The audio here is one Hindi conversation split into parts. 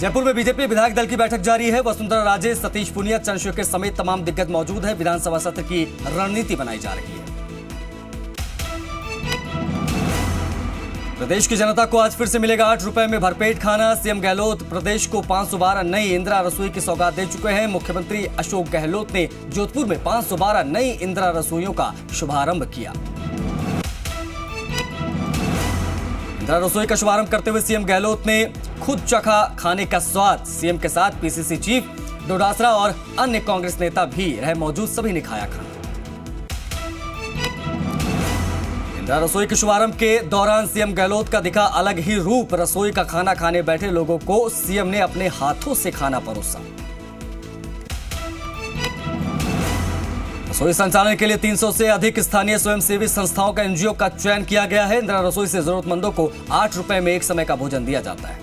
जयपुर में बीजेपी विधायक दल की बैठक जारी है। वसुंधरा राजे, सतीश पुनिया, चंद्रशेखर समेत तमाम दिग्गज मौजूद है। विधानसभा सत्र की रणनीति बनाई जा रही है। प्रदेश की जनता को आज फिर से मिलेगा 8 रुपए में भरपेट खाना। सीएम गहलोत प्रदेश को 512 नई इंदिरा रसोई की सौगात दे चुके हैं। मुख्यमंत्री अशोक गहलोत ने जोधपुर में 512 नई इंदिरा रसोइयों का शुभारंभ किया। इंदिरा रसोई का शुभारंभ करते हुए सीएम गहलोत ने खुद चखा खाने का स्वाद। सीएम के साथ पीसीसी चीफ डोडासरा और अन्य कांग्रेस नेता भी रहे मौजूद, सभी ने खाया खाना। इंदिरा रसोई के शुभारंभ के दौरान सीएम गहलोत का दिखा अलग ही रूप। रसोई का खाना खाने बैठे लोगों को सीएम ने अपने हाथों से खाना परोसा। रसोई संचालन के लिए 300 से अधिक स्थानीय स्वयंसेवी संस्थाओं का एनजीओ का चयन किया गया है। इंदिरा रसोई से जरूरतमंदों को 8 रुपए में एक समय का भोजन दिया जाता है।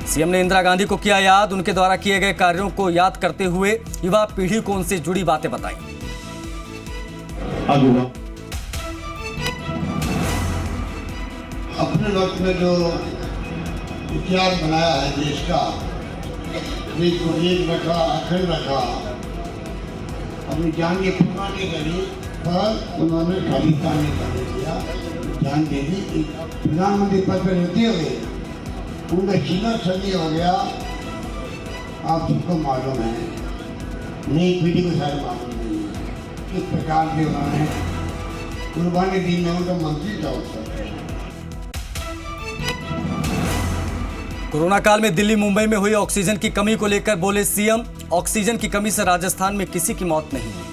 सीएम ने इंदिरा गांधी को किया याद। उनके द्वारा किए गए कार्यों को याद करते हुए युवा पीढ़ी को उनसे जुड़ी बातें बताई। अपने वक्त में जो इतिहास बनाया है देश का, देश को एक रखा, अखंड रखा, अपनी जान की परवाह नहीं करी, पर उन्होंने खालिस्तान नहीं करने दिया, जान दे दी। प्रधानमंत्री पद पर रहते हुए उनका सीधा सदी हो गया। आप सबको मालूम है, नई पीढ़ी को शायद मालूम नहीं है किस प्रकार से उन्होंने कुर्बानी दी। में उनका मंत्री था उस वक्त। कोरोना काल में दिल्ली मुंबई में हुई ऑक्सीजन की कमी को लेकर बोले सीएम, ऑक्सीजन की कमी से राजस्थान में किसी की मौत नहीं हुई।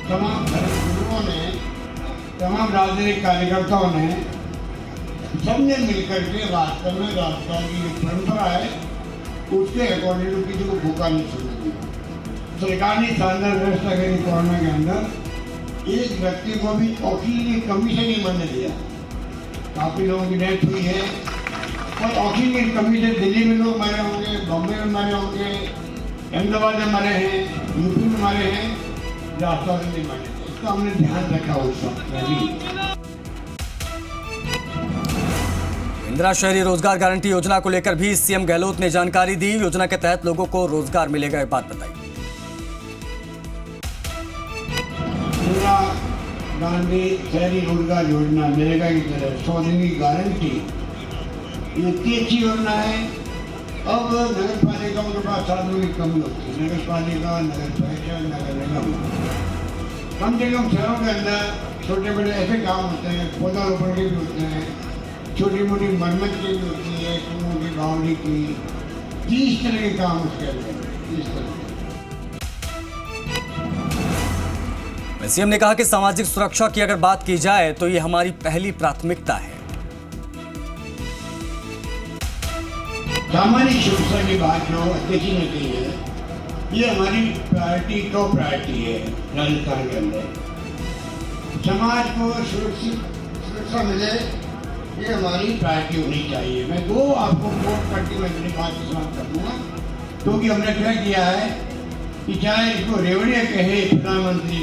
तमाम धर्मगुरुओं ने, तमाम राजनीतिक कार्यकर्ताओं ने, सबने मिलकर के वास्तव में राजस्थान की जो परंपरा है उसके अकॉर्डिंग किसी को भूखा नहीं छोड़ेगी। सरकार ने शानदार व्यवस्था करी कोरोना के अंदर। एक व्यक्ति को भी ऑक्सीजन की कमी से नहीं मरने दिया। काफी लोगों की डेथ हुई है और ऑक्सीजन की कमी से दिल्ली में लोग मरे होंगे, बॉम्बे में मरे होंगे, अहमदाबाद में मरे हैं, यूपी में मरे हैं, राजस्थान में नहीं मरे। इसका हमने ध्यान रखा उस वक्त में भी। इंदिरा शहरी रोजगार गारंटी योजना को लेकर भी सीएम गहलोत ने जानकारी दी। योजना के तहत लोगों को रोजगार मिलेगा, ये बात बताई। इंदिरा गांधी शहरी रोजगार योजना मिलेगा की तरह 100 दिन की गारंटी, ये इतनी अच्छी योजना है। अब नगर पालिका के पास साधनों की कमी होती है। नगर पालिका, नगर परिषद, नगर निगम, कम से कम शहरों के अंदर छोटे बड़े ऐसे काम होते हैं, पौधारोपण के भी होते हैं, छोटी मोटी मरम्मत की भी होती है, कुओं की बाउंड्री की, 30 तरह के काम उसके अंदर, 30 तरह। सीएम ने कहा कि सामाजिक सुरक्षा की अगर बात की जाए तो ये हमारी पहली प्राथमिकता है। सामाजिक सुरक्षा की बात जो देखी नहीं गई है, ये हमारी प्रायोरिटी, टॉप प्रायोरिटी है राजस्थान के अंदर। समाज को सुरक्षा मिले, ये हमारी प्रायोरिटी होनी चाहिए। मैं दो आपको कोट करके मैं अपनी बात समाप्त कर दूंगा। क्योंकि हमने क्या किया है कि चाहे इसको रेवड़िया कहे प्रधानमंत्री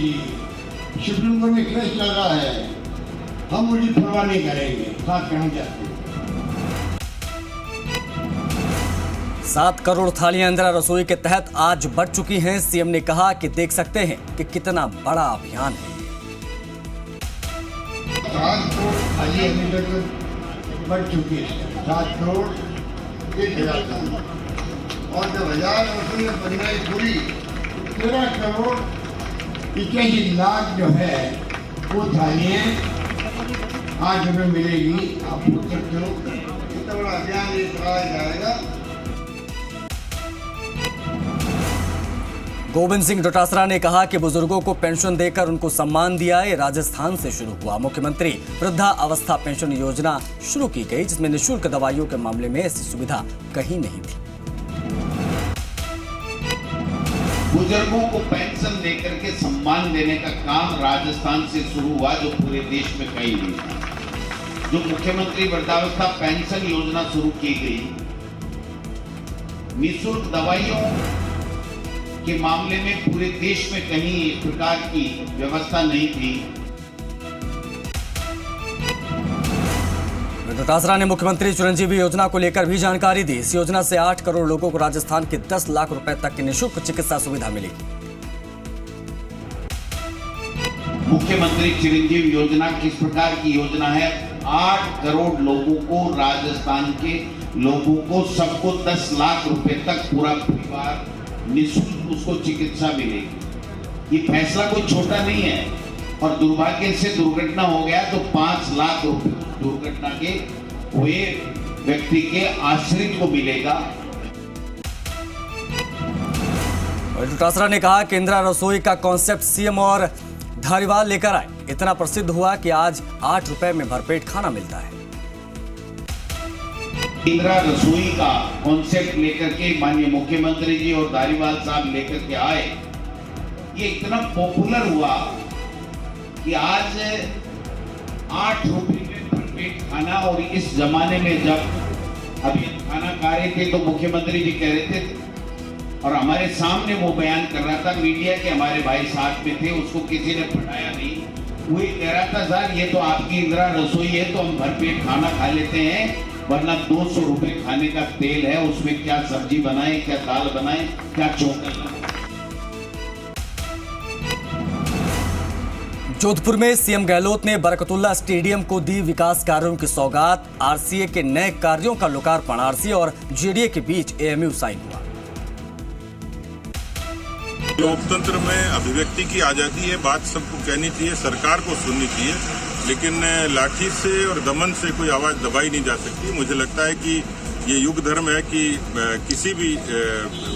जी, सुप्रीम कोर्ट में केस चल रहा है, हम मुझे परवाह नहीं करेंगे। बात कहना चाहते हैं। 7 करोड़ थालियां इंदिरा रसोई के तहत आज बढ़ चुकी हैं। सीएम ने कहा कि देख सकते हैं कि कितना बड़ा अभियान है। 7 करोड़ थाली अभी तक बढ़ चुकी है। 7 करोड़ 1,000 थाली और जब 1000 रसोई बन गई पूरी, 13 करोड़ 81 लाख जो है वो थालियाँ आज हमें मिलेगी। आप पूछ सकते हो कितना बड़ा अभियान ये चलाया जाएगा। गोविंद सिंह डोटासरा ने कहा कि बुजुर्गों को पेंशन देकर उनको सम्मान दिया। ये राजस्थान से शुरू हुआ। मुख्यमंत्री वृद्धा अवस्था पेंशन योजना शुरू की गई, जिसमें निःशुल्क दवाइयों के मामले में ऐसी सुविधा कहीं नहीं थी। बुजुर्गों को पेंशन देकर के सम्मान देने का काम राजस्थान से शुरू हुआ, जो पूरे देश में कहीं नहीं था। जो मुख्यमंत्री वृद्धावस्था पेंशन योजना शुरू की गई, निःशुल्क दवाइयों के मामले में पूरे देश में कहीं इस प्रकार की व्यवस्था नहीं थी। डोटासरा ने मुख्यमंत्री चिरंजीवी योजना को लेकर भी जानकारी दी। इस योजना से 8 करोड़ लोगों को राजस्थान के 10 लाख रुपए तक की निःशुल्क चिकित्सा सुविधा मिलेगी। मुख्यमंत्री चिरंजीवी योजना किस प्रकार की योजना है? 8 करोड़ लोगों को, राजस्थान के लोगों को, सबको 10 लाख रुपए तक पूरा परिवार निःशुल्क उसको चिकित्सा मिलेगी। ये फैसला कोई छोटा नहीं है और दुर्भाग्य से दुर्घटना हो गया तो 5 लाख रुपए दुर्घटना के हुए व्यक्ति के आश्रित को मिलेगा। डोटासरा ने कहा कि इंदिरा रसोई का कॉन्सेप्ट सीएम और धारीवाल लेकर आए। इतना प्रसिद्ध हुआ कि आज 8 रुपए में भरपेट खाना मिलता है। इंदिरा रसोई का कॉन्सेप्ट लेकर के माननीय मुख्यमंत्री जी और धारीवाल साहब लेकर के आए। ये इतना पॉपुलर हुआ कि आज 8 रुपए में भरपेट खाना। और इस जमाने में जब अभी खाना खा रहे थे तो मुख्यमंत्री जी कह रहे थे और हमारे सामने वो बयान कर रहा था, मीडिया के हमारे भाई साथ में थे, उसको किसी ने पढ़ाया नहीं, वही कह रहा था सर ये तो आपकी इंदिरा रसोई है तो हम भरपेट खाना खा लेते हैं, वरना 200 रुपए खाने का तेल है, उसमें क्या सब्जी बनाए, क्या दाल बनाए, क्या चोखा बनाए। जोधपुर में सीएम गहलोत ने बरकतुल्ला स्टेडियम को दी विकास कार्यों की सौगात। आरसीए के नए कार्यों का लोकार्पण। आरसीए और जेडीए के बीच एमओयू साइन हुआ। लोकतंत्र में अभिव्यक्ति की आजादी है, बात सबको कहनी चाहिए, सरकार को सुननी चाहिए, लेकिन लाठी से और दमन से कोई आवाज दबाई नहीं जा सकती। मुझे लगता है कि ये युग धर्म है कि किसी भी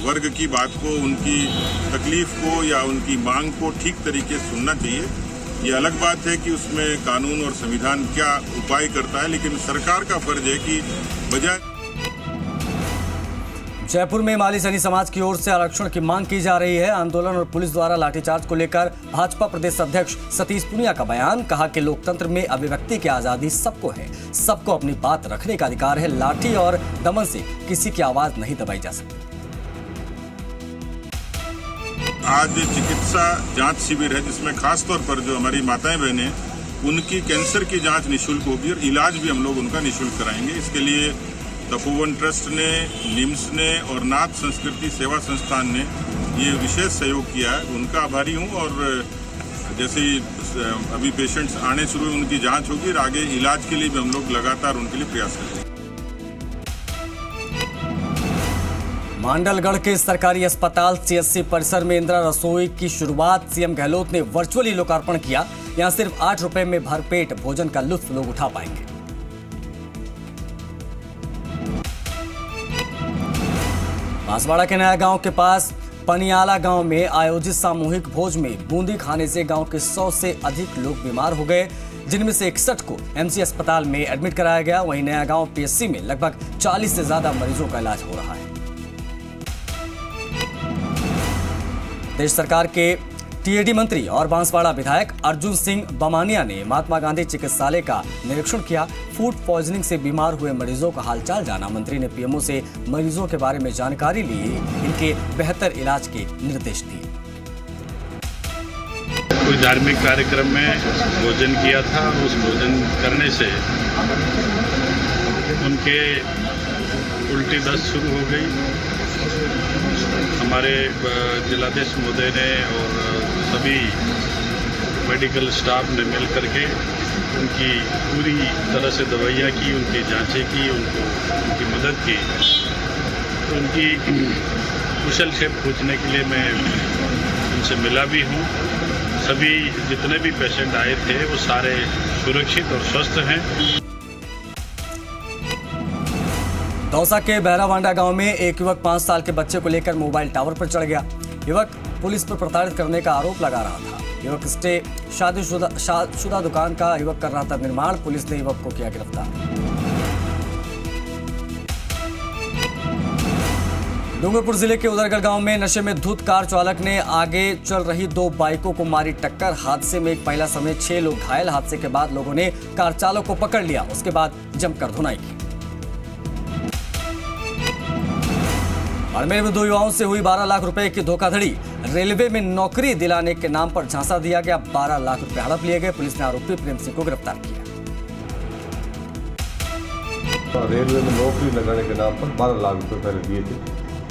वर्ग की बात को, उनकी तकलीफ को या उनकी मांग को ठीक तरीके से सुनना चाहिए। ये अलग बात है कि उसमें कानून और संविधान क्या उपाय करता है, लेकिन सरकार का फर्ज है कि बजाय। जयपुर में माली सैनी समाज की ओर से आरक्षण की मांग की जा रही है। आंदोलन और पुलिस द्वारा लाठीचार्ज को लेकर भाजपा प्रदेश अध्यक्ष सतीश पूनिया का बयान। कहा कि लोकतंत्र में अभिव्यक्ति की आजादी सबको है, सबको अपनी बात रखने का अधिकार है। लाठी और दमन से किसी की आवाज नहीं दबाई जा सकती। आज चिकित्सा जांच शिविर है जिसमें खासतौर पर जो हमारी माताएं बहनें, उनकी कैंसर की जांच निःशुल्क होगी और इलाज भी हम लोग उनका निःशुल्क कराएंगे। इसके लिए तपोवन ट्रस्ट ने, निम्स ने और नाथ संस्कृति सेवा संस्थान ने ये विशेष सहयोग किया है, उनका आभारी हूँ। और जैसे अभी पेशेंट्स आने शुरू हुए, उनकी जांच होगी और आगे इलाज के लिए भी हम लोग लगातार उनके लिए प्रयास करेंगे। मांडलगढ़ के सरकारी अस्पताल सीएससी परिसर में इंदिरा रसोई की शुरुआत सीएम गहलोत ने वर्चुअली लोकार्पण किया। यहां सिर्फ 8 रुपए में भरपेट भोजन का लुत्फ लोग उठा पाएंगे। बांसवाड़ा के नया गांव के पास पनियाला गांव में आयोजित सामूहिक भोज में बूंदी खाने से गांव के 100 से अधिक लोग बीमार हो गए, जिनमें से 61 को एमसी अस्पताल में एडमिट कराया गया। वहीं नया गांव पीएचसी में लगभग 40 से ज्यादा मरीजों का इलाज हो रहा है। प्रदेश सरकार के टीएडी मंत्री और बांसवाड़ा विधायक अर्जुन सिंह बमानिया ने महात्मा गांधी चिकित्सालय का निरीक्षण किया। फूड पॉइजनिंग से बीमार हुए मरीजों का हालचाल जाना। मंत्री ने पीएमओ से मरीजों के बारे में जानकारी ली, इनके बेहतर इलाज के निर्देश दिए। कोई धार्मिक कार्यक्रम में भोजन किया था, उस भोजन करने से उनके उल्टी दस्त शुरू हो गई। हमारे जिलाधीश महोदय ने और सभी मेडिकल स्टाफ ने मिल करके उनकी पूरी तरह से दवाइयाँ की, उनकी जांचें की, उनकी मदद की। तो उनकी कुशल क्षेम पूछने के लिए मैं उनसे मिला भी हूँ। सभी जितने भी पेशेंट आए थे वो सारे सुरक्षित और स्वस्थ हैं। दौसा के बहरावांडा गांव में एक युवक 5 साल के बच्चे को लेकर मोबाइल टावर पर चढ़ गया। युवक पुलिस पर प्रताड़ित करने का आरोप लगा रहा था। युवक स्टे शादीशुदा दुकान का युवक कर रहा था निर्माण। पुलिस ने युवक को किया गिरफ्तार। डूंगरपुर जिले के उदरगढ़ गांव में नशे में धुत कार चालक ने आगे चल रही 2 बाइकों को मारी टक्कर। हादसे में एक महिला समेत 6 लोग घायल। हादसे के बाद लोगों ने कार चालक को पकड़ लिया, उसके बाद जमकर धुनाई की। बाड़मेर में 2 युवाओं से हुई 12 लाख रुपए की धोखाधड़ी। रेलवे में नौकरी दिलाने के नाम पर झांसा दिया गया। 12 लाख रुपए हड़प लिए गए। पुलिस ने आरोपी प्रेम सिंह को गिरफ्तार किया। रेलवे में नौकरी लगाने के नाम पर 12 लाख रुपये पहले दिए थे।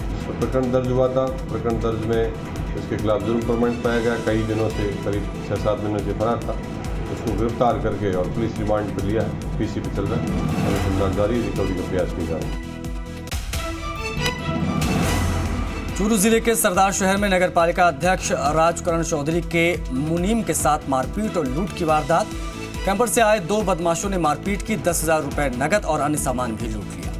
इस पर प्रकरण दर्ज हुआ था। प्रकरण दर्ज में इसके खिलाफ जुर्म प्रमाणित पाया गया। कई दिनों से, करीब 6-7 महीनों से फरार था। उसको गिरफ्तार करके और पुलिस रिमांड पर लिया है। पीसी पे चल रहा है। अनुसंधान जारी, रिकवरी का प्रयास किया जा रहा है। चूरू जिले के सरदार शहर में नगर पालिका अध्यक्ष राजकरण चौधरी के मुनीम के साथ मारपीट और लूट की वारदात। कैंपर से आए 2 बदमाशों ने मारपीट की, 10,000 रुपए नकद और अन्य सामान भी लूट लिया।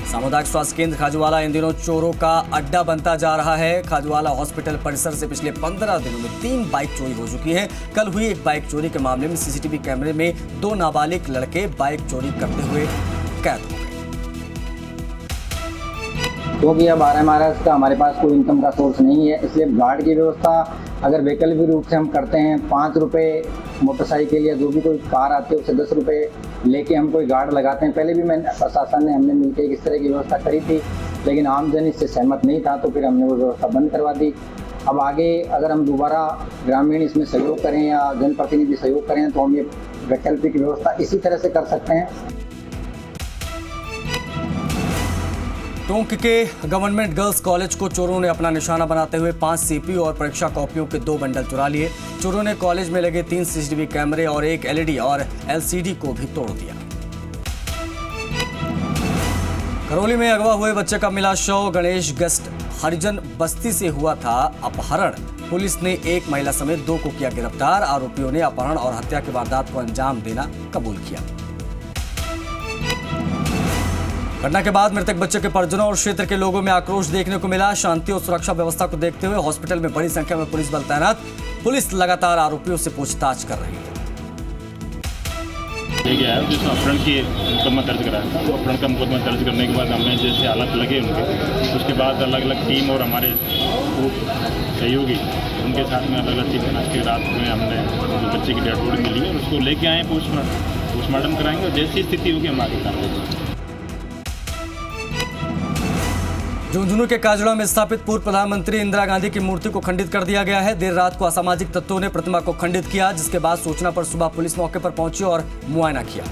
सामुदायिक स्वास्थ्य केंद्र खाजूवाला इन दिनों चोरों का अड्डा बनता जा रहा है। खाजूवाला हॉस्पिटल परिसर से पिछले 15 दिनों में 3 बाइक चोरी हो चुकी है। कल हुई एक बाइक चोरी के मामले में सीसीटीवी कैमरे में 2 नाबालिग लड़के बाइक चोरी करते हुए कैद हो गए। क्योंकि अब RMRS का हमारे पास कोई इनकम का सोर्स नहीं है, इसलिए गार्ड की व्यवस्था अगर वैकल्पिक रूप से हम करते हैं, 5 रुपये मोटरसाइकिल या जो भी कोई कार आती है उससे 10 रुपये लेके हम कोई गार्ड लगाते हैं। पहले भी प्रशासन ने हमने मिलकर इस तरह की व्यवस्था करी थी, लेकिन आमजन इससे सहमत नहीं था, तो फिर हमने वो व्यवस्था बंद करवा दी। अब आगे अगर हम दोबारा ग्रामीण इसमें सहयोग करें या जनप्रतिनिधि सहयोग करें तो हम ये वैकल्पिक व्यवस्था इसी तरह से कर सकते हैं। टोंक के गवर्नमेंट गर्ल्स कॉलेज को चोरों ने अपना निशाना बनाते हुए 5 CPU और परीक्षा कॉपियों के 2 बंडल चुरा लिए। चोरों ने कॉलेज में लगे 3 CCTV कैमरे और 1 LED और LCD को भी तोड़ दिया। करौली में अगवा हुए बच्चे का मिला शव। गणेश गेस्ट हरिजन बस्ती से हुआ था अपहरण। पुलिस ने एक महिला समेत 2 को किया गिरफ्तार। आरोपियों ने अपहरण और हत्या की वारदात को अंजाम देना कबूल किया। घटना के बाद मृतक बच्चे के परिजनों और क्षेत्र के लोगों में आक्रोश देखने को मिला। शांति और सुरक्षा व्यवस्था को देखते हुए हॉस्पिटल में बड़ी संख्या में पुलिस बल तैनात। पुलिस लगातार आरोपियों से पूछताछ कर रही है। जिसमें अपहरण की मुकदमा दर्ज कराया था, अपहरण का मुकदमा दर्ज करने के बाद हमें जैसे हालत लगे उनके, उसके बाद अलग अलग टीम और हमारे सहयोगी उनके साथ में अलग अलग टीम आज की रात में हमने जो बच्चे की डेड बॉडी मिली है उसको लेके आए, पोस्टमार्टम कराएंगे और जैसी स्थिति होगी हम आगे कार्रवाई। झुंझुनू के काजड़ा में स्थापित पूर्व प्रधानमंत्री इंदिरा गांधी की मूर्ति को खंडित कर दिया गया है। देर रात को असामाजिक तत्वों ने प्रतिमा को खंडित किया, जिसके बाद सूचना पर सुबह पुलिस मौके पर पहुंची और मुआयना किया।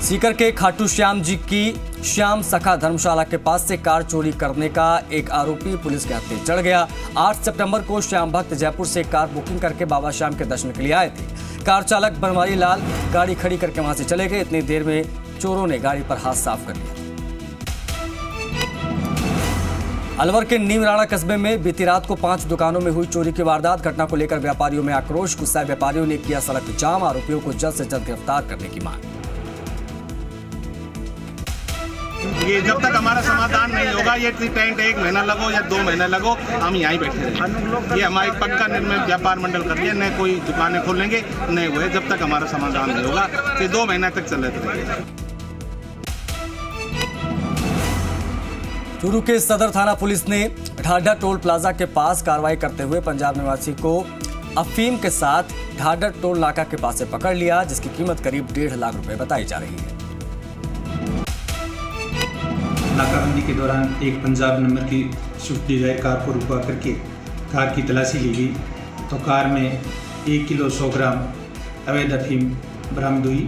सीकर के खाटू श्याम जी की श्याम सखा धर्मशाला के पास से कार चोरी करने का एक आरोपी पुलिस के हत्थे चढ़ गया। 8 सितंबर को श्याम भक्त जयपुर से कार बुकिंग करके बाबा श्याम के दर्शन के लिए आए थे। कार चालक बनवारी लाल गाड़ी खड़ी करके वहां से चले गए। इतनी देर में चोरों ने गाड़ी पर हाथ साफ कर लिया। अलवर के नीमराणा कस्बे में बीती रात को 5 दुकानों में हुई चोरी की वारदात। घटना को लेकर व्यापारियों में आक्रोश। गुस्साए व्यापारियों ने किया सड़क जाम। आरोपियों को जल्द से जल्द गिरफ्तार करने की मांग। ये जब तक हमारा समाधान नहीं होगा, ये टेंट 1 महीना लगो या 2 महीने लगो, हम यहीं बैठे रहेंगे। ये हमारी पक्का निर्णय व्यापार मंडल कर लिया, न कोई दुकानें खोलेंगे नहीं हुए जब तक हमारा समाधान नहीं होगा। ये 2 महीने तक चलते रहेंगे। चूरू के सदर थाना पुलिस ने ढाढा टोल प्लाजा के पास कार्रवाई करते हुए पंजाब निवासी को अफीम के साथ ढाढा टोल नाका के पास से पकड़ लिया, जिसकी कीमत करीब 1.5 लाख रुपए बताई जा रही है। नाकाबंदी के दौरान एक पंजाब नंबर की स्विफ्ट डिजायर कार को रुकवा करके कार की तलाशी ली गई, तो कार में 1 किलो 100 ग्राम अवैध अफीम बरामद हुई,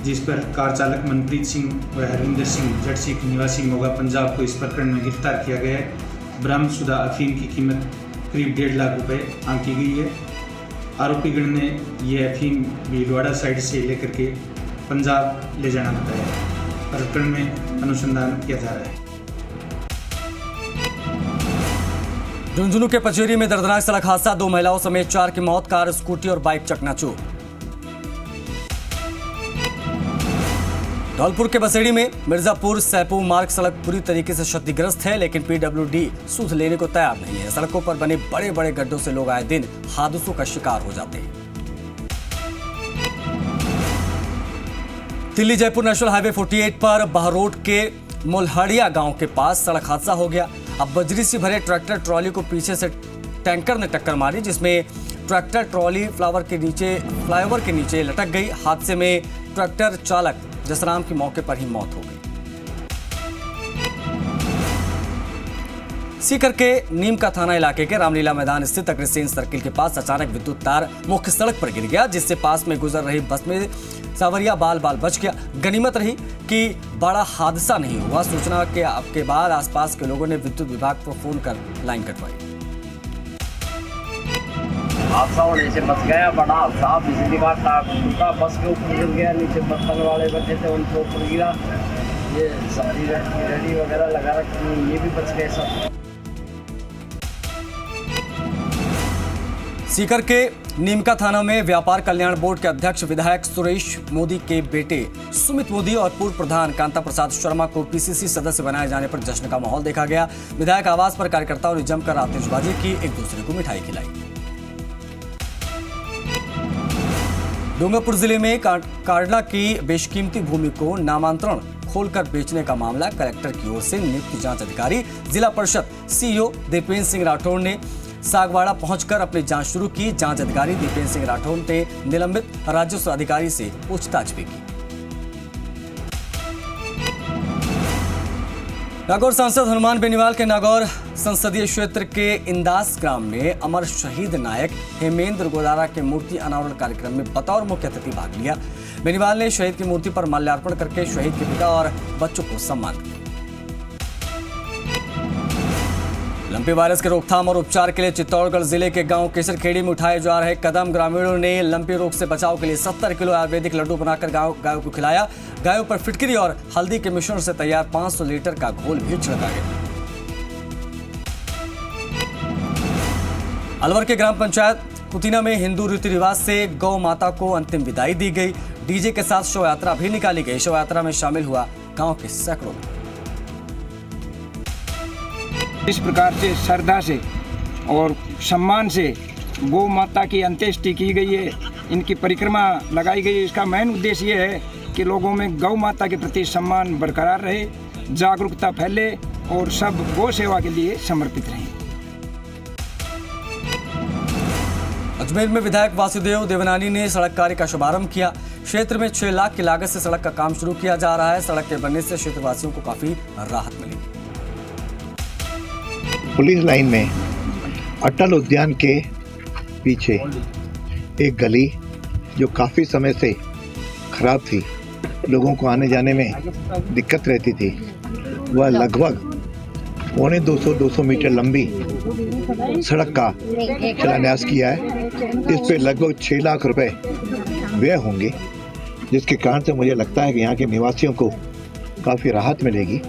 जिस पर कार चालक मनप्रीत सिंह व हरविंदर सिंह जटसी निवासी मोगा पंजाब को इस प्रकरण में गिरफ्तार किया गया है। बरामदशुदा अफीम की कीमत करीब 1.5 लाख रुपए आंकी गई है। आरोपीगण ने यह अफीम भीलवाड़ा साइड से लेकर के पंजाब ले जाना बताया। प्रकरण में अनुसंधान किया जा रहा है। झुंझुनू के पचेरी में दर्दनाक सड़क हादसा। 2 महिलाओं समेत 4 की मौत। कार, स्कूटी और बाइक चकनाचूर। धौलपुर के बसेड़ी में मिर्जापुर सैपू मार्ग सड़क पूरी तरीके से क्षतिग्रस्त है, लेकिन PWD सुध लेने को तैयार नहीं है। सड़कों पर बने बड़े बड़े गड्ढों से लोग आए दिन हादसों का शिकार हो जाते हैं। दिल्ली जयपुर नेशनल हाईवे 48 पर बहरोड के मोलहड़िया गांव के पास सड़क हादसा हो गया। अब बजरी से भरे ट्रैक्टर ट्रॉली को पीछे से टैंकर ने टक्कर मारी, जिसमें ट्रैक्टर ट्रॉली फ्लाईओवर के नीचे लटक गई। हादसे में ट्रैक्टर चालक जसराम की मौके पर ही मौत हो गई। सीकर के नीमका थाना इलाके के रामलीला मैदान स्थित अग्रसेन सर्किल के पास अचानक विद्युत तार मुख्य सड़क पर गिर गया, जिससे पास में गुजर रही बस में सवारियां बाल बाल बच गया। गनीमत रही कि बड़ा हादसा नहीं हुआ। सूचना के बाद आसपास के लोगों ने विद्युत विभाग को फोन कर लाइन कटवाई। हादसा होने से बच गया, बड़ा हादसा। बिजली का तार टूटा, बस के ऊपर गिर गया, नीचे बर्तन वाले बैठे थे उनके ऊपर गिरा। ये सब्जी रेडी वगैरह लगा रखी, ये भी बच गए सब। सीकर के नीमका थाना में व्यापार कल्याण बोर्ड के अध्यक्ष विधायक सुरेश मोदी के बेटे सुमित मोदी और पूर्व प्रधान कांता प्रसाद शर्मा को पीसीसी सदस्य बनाए जाने पर जश्न का माहौल देखा गया। विधायक आवास पर कार्यकर्ताओं ने जमकर आतिशबाजी की, एक दूसरे को मिठाई खिलाई। डूंगरपुर जिले में कार्डला की बेशकीमती भूमि को नामांतरण खोलकर बेचने का मामला कलेक्टर की ओर से नियुक्त जांच अधिकारी जिला परिषद सीईओ दीपेंद्र सिंह राठौड़ ने सागवाड़ा पहुंचकर अपनी जांच शुरू की। जांच अधिकारी दीपेंद्र सिंह राठौड़ ने निलंबित राजस्व अधिकारी से पूछताछ भी की। नागौर सांसद हनुमान बेनीवाल के नागौर संसदीय क्षेत्र के इंदास ग्राम में अमर शहीद नायक हेमेंद्र गोदारा के मूर्ति अनावरण कार्यक्रम में बतौर मुख्य अतिथि भाग लिया। बेनीवाल ने शहीद की मूर्ति पर माल्यार्पण करके शहीद के पिता और बच्चों को सम्मान किया। लंपी वायरस के रोकथाम और उपचार के लिए चित्तौड़गढ़ जिले के गांव केसरखेड़ी में उठाए जा रहे कदम। ग्रामीणों ने लंपी रोग से बचाव के लिए 70 किलो आयुर्वेदिक लड्डू बनाकर गायों को खिलाया। गायों पर फिटकरी और हल्दी के मिश्रण से तैयार 500 लीटर का घोल भी छिड़का गया। अलवर के ग्राम पंचायत कुतीना में हिंदू रीति रिवाज से गौ माता को अंतिम विदाई दी गई। डीजे के साथ शव यात्रा भी निकाली गई। शव यात्रा में शामिल हुआ गांव के सैकड़ों। इस प्रकार से श्रद्धा से और सम्मान से गौ माता की अंत्येष्टि की गई है, इनकी परिक्रमा लगाई गई है। इसका मेन उद्देश्य ये है कि लोगों में गौ माता के प्रति सम्मान बरकरार रहे, जागरूकता फैले और सब गौ सेवा के लिए समर्पित रहें। अजमेर में विधायक वासुदेव देवनानी ने सड़क कार्य का शुभारंभ किया। क्षेत्र में 6 लाख की लागत से सड़क का काम शुरू किया जा रहा है। सड़क के बनने से क्षेत्रवासियों को काफी राहत मिलेगी। पुलिस लाइन में अटल उद्यान के पीछे एक गली जो काफ़ी समय से खराब थी, लोगों को आने जाने में दिक्कत रहती थी, वह लगभग 250 मीटर लंबी सड़क का शिलान्यास किया है। इस पे लगभग 6 लाख रुपए व्यय होंगे, जिसके कारण से मुझे लगता है कि यहाँ के निवासियों को काफ़ी राहत मिलेगी।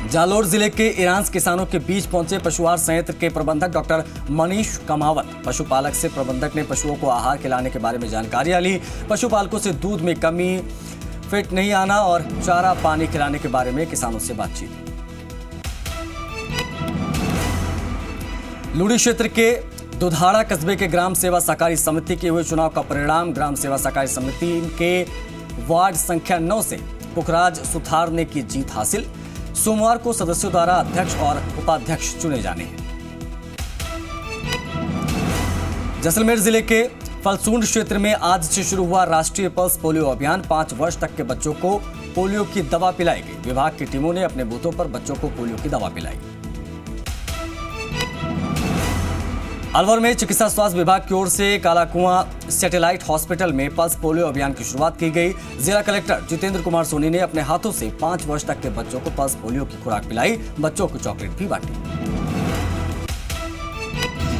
जालोर जिले के ईरान किसानों के बीच पहुंचे पशुआहार संयंत्र के प्रबंधक डॉक्टर मनीष कमावत। पशुपालक से प्रबंधक ने पशुओं को आहार खिलाने के बारे में जानकारियां ली। पशुपालकों से दूध में कमी, फिट नहीं आना और चारा पानी खिलाने के बारे में किसानों से बातचीत। लूड़ी क्षेत्र के दुधाड़ा कस्बे के ग्राम सेवा सहकारी समिति के हुए चुनाव का परिणाम। ग्राम सेवा सहकारी समिति के वार्ड संख्या 9 से पुखराज सुथार ने की जीत हासिल। सोमवार को सदस्यों द्वारा अध्यक्ष और उपाध्यक्ष चुने जाने हैं। जैसलमेर जिले के फलसूंड क्षेत्र में आज से शुरू हुआ राष्ट्रीय पल्स पोलियो अभियान। 5 वर्ष तक के बच्चों को पोलियो की दवा पिलाई गई। विभाग की टीमों ने अपने बूथों पर बच्चों को पोलियो की दवा पिलाई। अलवर में चिकित्सा स्वास्थ्य विभाग की ओर से कालाकुआं सैटेलाइट हॉस्पिटल में पल्स पोलियो अभियान की शुरुआत की गई। जिला कलेक्टर जितेंद्र कुमार सोनी ने अपने हाथों से 5 वर्ष तक के बच्चों को पल्स पोलियो की खुराक पिलाई। बच्चों को चॉकलेट भी बांटी।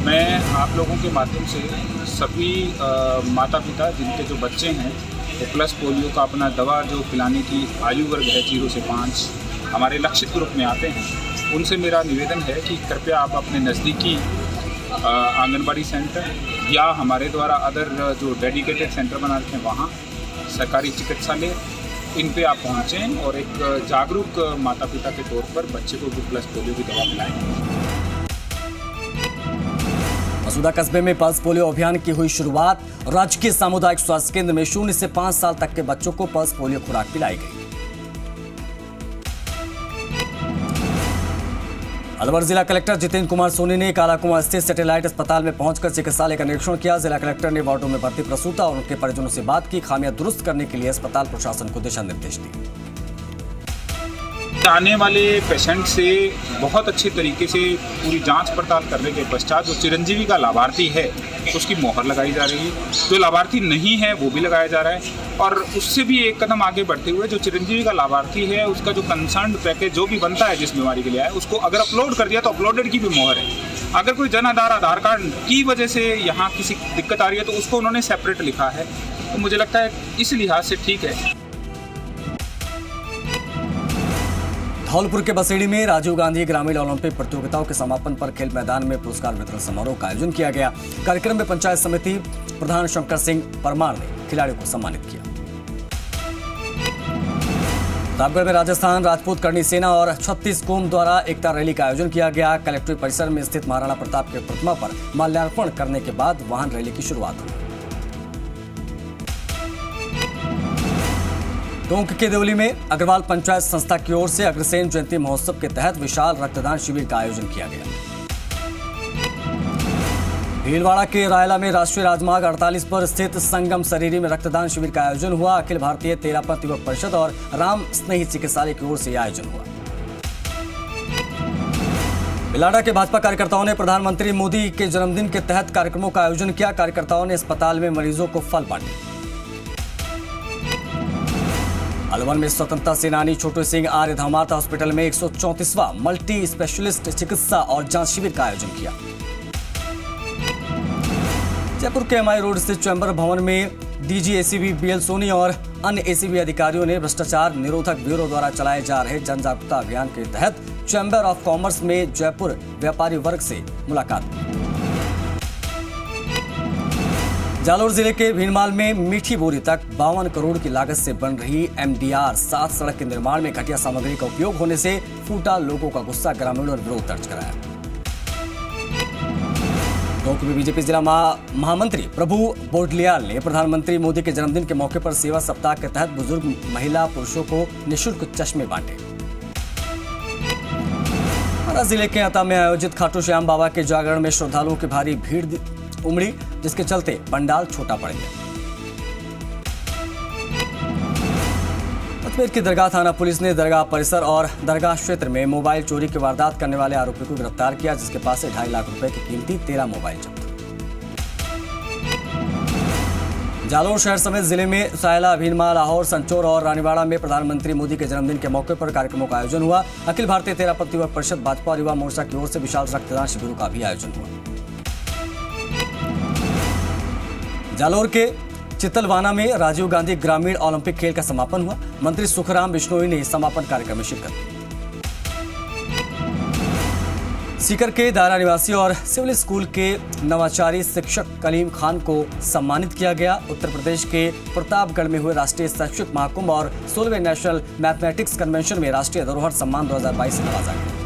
मैं आप लोगों के माध्यम से सभी माता पिता जिनके जो बच्चे हैं वो प्लस पोलियो का अपना दवा जो पिलाने की आयु वर्ग है 0 से 5 हमारे लक्षित ग्रुप में आते हैं, उनसे मेरा निवेदन है कि कृपया आप अपने नज़दीकी आंगनबाड़ी सेंटर या हमारे द्वारा अदर जो डेडिकेटेड सेंटर बना रखे हैं वहाँ सरकारी चिकित्सालय, इन पे आप पहुँचें और एक जागरूक माता पिता के तौर पर बच्चे को प्लस पोलियो की दवा पिलाएं। मसूदा कस्बे में पल्स पोलियो अभियान की हुई शुरुआत। राजकीय सामुदायिक स्वास्थ्य केंद्र में 0 से 5 साल तक के बच्चों को पल्स पोलियो खुराक पिलाई गई। अलवर जिला कलेक्टर जितेंद्र कुमार सोनी ने कालाकुआं स्थित सैटेलाइट अस्पताल में पहुंचकर चिकित्सालय का निरीक्षण किया। जिला कलेक्टर ने वार्डों में भर्ती प्रसूता और उनके परिजनों से बात की। खामियां दुरुस्त करने के लिए अस्पताल प्रशासन को दिशा निर्देश दिए। आने वाले पेशेंट से बहुत अच्छे तरीके से पूरी जांच पड़ताल करने के पश्चात जो चिरंजीवी का लाभार्थी है उसकी मोहर लगाई जा रही है, जो लाभार्थी नहीं है वो भी लगाया जा रहा है। और उससे भी एक कदम आगे बढ़ते हुए जो चिरंजीवी का लाभार्थी है उसका जो कंसर्न पैकेज जो भी बनता है जिस बीमारी के लिए है उसको अगर अपलोड कर दिया तो अपलोडेड की भी मोहर है। अगर कोई जन आधार कार्ड की वजह से यहाँ किसी दिक्कत आ रही है तो उसको उन्होंने सेपरेट लिखा है, तो मुझे लगता है इस लिहाज से ठीक है। धौलपुर के बसेड़ी में राजीव गांधी ग्रामीण ओलंपिक प्रतियोगिताओं के समापन पर खेल मैदान में पुरस्कार वितरण समारोह का आयोजन किया गया। कार्यक्रम में पंचायत समिति प्रधान शंकर सिंह परमार ने खिलाड़ियों को सम्मानित किया। प्रतापगढ़ में राजस्थान राजपूत करणी सेना और 36 कोम द्वारा एकता रैली का आयोजन किया गया। कलेक्ट्रेट परिसर में स्थित महाराणा प्रताप की प्रतिमा पर माल्यार्पण करने के बाद वाहन रैली की शुरुआत हुई। टोंक के देवली में अग्रवाल पंचायत संस्था की ओर से अग्रसेन जयंती महोत्सव के तहत विशाल रक्तदान शिविर का आयोजन किया गया। भीलवाड़ा के रायला में राष्ट्रीय राजमार्ग 48 पर स्थित संगम सरीरी में रक्तदान शिविर का आयोजन हुआ। अखिल भारतीय तेरापंथ युवक परिषद और राम स्नेही चिकित्सालय की ओर से यह आयोजन हुआ। बिलाडा के भाजपा कार्यकर्ताओं ने प्रधानमंत्री मोदी के जन्मदिन के तहत कार्यक्रमों का आयोजन किया। कार्यकर्ताओं ने अस्पताल में मरीजों को फल बांटे। अलवर में स्वतंत्रता सेनानी छोटू सिंह आर्य धर्मार्थ हॉस्पिटल में 134वां मल्टी स्पेशलिस्ट चिकित्सा और जांच शिविर का आयोजन किया। जयपुर के एमआई रोड स्थित चैम्बर भवन में डीजी एसीबी बीएल सोनी और अन्य एसीबी अधिकारियों ने भ्रष्टाचार निरोधक ब्यूरो द्वारा चलाए जा रहे जन जागरूकता अभियान के तहत चैम्बर ऑफ कॉमर्स में जयपुर व्यापारी वर्ग से मुलाकात की। जालोर जिले के भीनमाल में मीठी बोरी तक 52 करोड़ की लागत से बन रही एमडीआर 7 सड़क के निर्माण में घटिया सामग्री का उपयोग होने से फूटा लोगों का गुस्सा, ग्रामीणों ने विरोध दर्ज कराया। टोंक में बीजेपी जिला महामंत्री प्रभु बोडलियाल ने प्रधानमंत्री मोदी के जन्मदिन के मौके पर सेवा सप्ताह के तहत बुजुर्ग महिला पुरुषों को निःशुल्क चश्मे बांटे। महाराष्ट्र जिले के अता में आयोजित खाटू श्याम बाबा के जागरण में श्रद्धालुओं की भारी भीड़ उमड़ी, जिसके चलते पंडाल छोटा पड़ गया। अजमेर की दरगाह थाना पुलिस ने दरगाह परिसर और दरगाह क्षेत्र में मोबाइल चोरी की वारदात करने वाले आरोपी को गिरफ्तार किया, जिसके पास से 2.5 लाख रुपए की कीमती 13 मोबाइल जब्त। जालौर शहर समेत जिले में सायला, भीनमाल, लाहौर, संचौर और रानीवाड़ा में प्रधानमंत्री मोदी के जन्मदिन के मौके पर कार्यक्रमों का आयोजन हुआ। अखिल भारतीय तेरापंथ युवक परिषद, भाजपा और युवा मोर्चा की ओर से विशाल रक्तदान शिविरों का भी आयोजन हुआ। जालोर के चितलवाना में राजीव गांधी ग्रामीण ओलंपिक खेल का समापन हुआ। मंत्री सुखराम बिश्नोई ने समापन कार्यक्रम में शिरकत की। सीकर के दायरा निवासी और सिविल स्कूल के नवाचारी शिक्षक कलीम खान को सम्मानित किया गया। उत्तर प्रदेश के प्रतापगढ़ में हुए राष्ट्रीय शैक्षिक महाकुंभ और 16वें नेशनल मैथमेटिक्स कन्वेंशन में राष्ट्रीय धरोहर सम्मान 2022 से नवाजा गया।